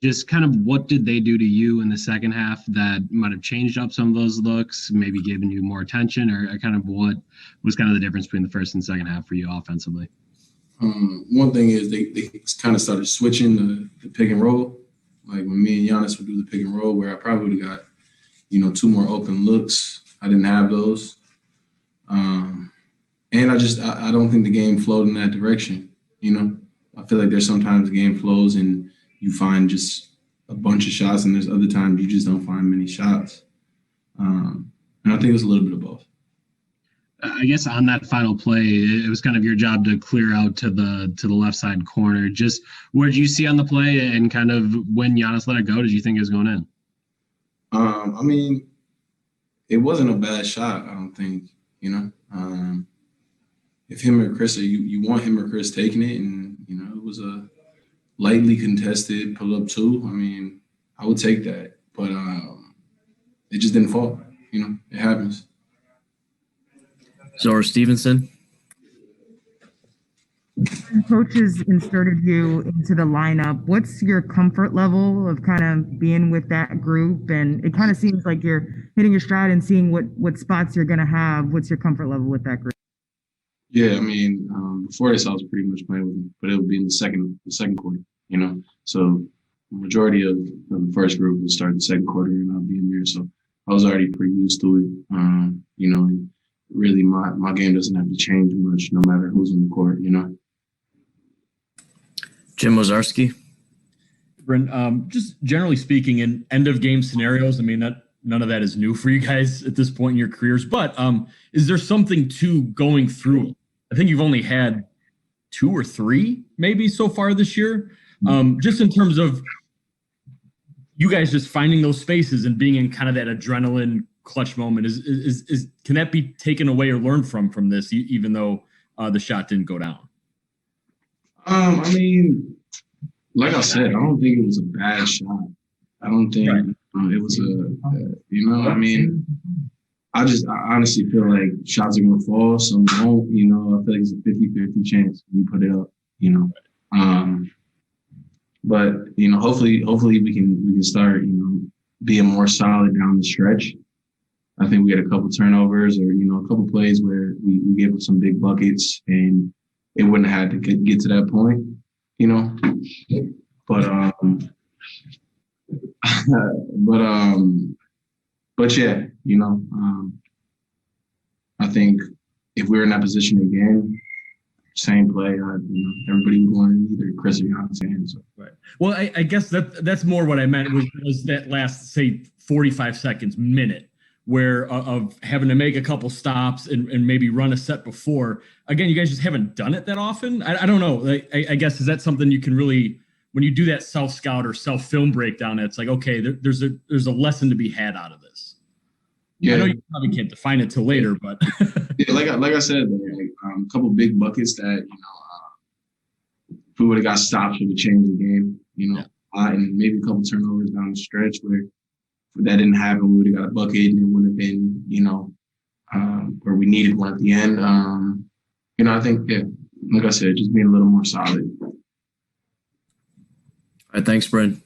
Just kind of what did they do to you in the second half that might have changed up some of those looks, maybe given you more attention, or kind of what was kind of the difference between the first and second half for you offensively? One thing is they kind of started switching the pick and roll. Like when me and Giannis would do the pick and roll, where I probably would have got, two more open looks. I didn't have those. And I don't think the game flowed in that direction. I feel like there's sometimes the game flows and you find just a bunch of shots, and there's other times you just don't find many shots. And I think it was a little bit of both. I guess on that final play, it was kind of your job to clear out to the left side corner. Just what did you see on the play, and kind of when Giannis let it go, did you think it was going in? I mean, it wasn't a bad shot. I don't think. If him or Chris, you want him or Chris taking it, and it was a lightly contested pull up two. I mean, I would take that, but it just didn't fall. It happens. Zora Stevenson. Coaches inserted you into the lineup. What's your comfort level of kind of being with that group? And it kind of seems like you're hitting your stride and seeing what spots you're going to have. What's your comfort level with that group? Yeah, I mean, before this, I was pretty much playing with them, but it would be in the second quarter. So the majority of the first group would start the second quarter, and I'll be in there. So I was already pretty used to it. And really, my game doesn't have to change much, no matter who's in the court. Jim Wazarski. Bryn, just generally speaking, in end of game scenarios, I mean, none of that is new for you guys at this point in your careers, but is there something to going through? I think you've only had 2 or 3 maybe so far this year. Just in terms of you guys just finding those spaces and being in kind of that adrenaline clutch moment, is can that be taken away or learned from this, even though the shot didn't go down? I mean, like I said, I don't think it was a bad shot. I don't think it was I mean, I honestly feel like shots are going to fall, some won't, I feel like it's a 50-50 chance you put it up, but, hopefully we can start, being more solid down the stretch. I think we had a couple turnovers, or, a couple plays where we gave up some big buckets, and it wouldn't have had to get to that point, but, but yeah, I think if we were in that position again, same play, everybody would want either Chris or Giannis hands. So. Right. Well, I guess that's more what I meant was that last, say, 45 seconds, minute, where of having to make a couple stops and maybe run a set before. Again, you guys just haven't done it that often. I don't know. I guess, is that something you can really, when you do that self-scout or self-film breakdown, it's like, okay, there's a lesson to be had out of this. Yeah. I know you probably can't define it till later, but yeah, like I said, a couple big buckets that if we would have got stops, would have changed the game. And maybe a couple turnovers down the stretch where if that didn't happen, we would have got a bucket, and it would have been where we needed one at the end. I think like I said, just being a little more solid. All right, thanks, Bryn.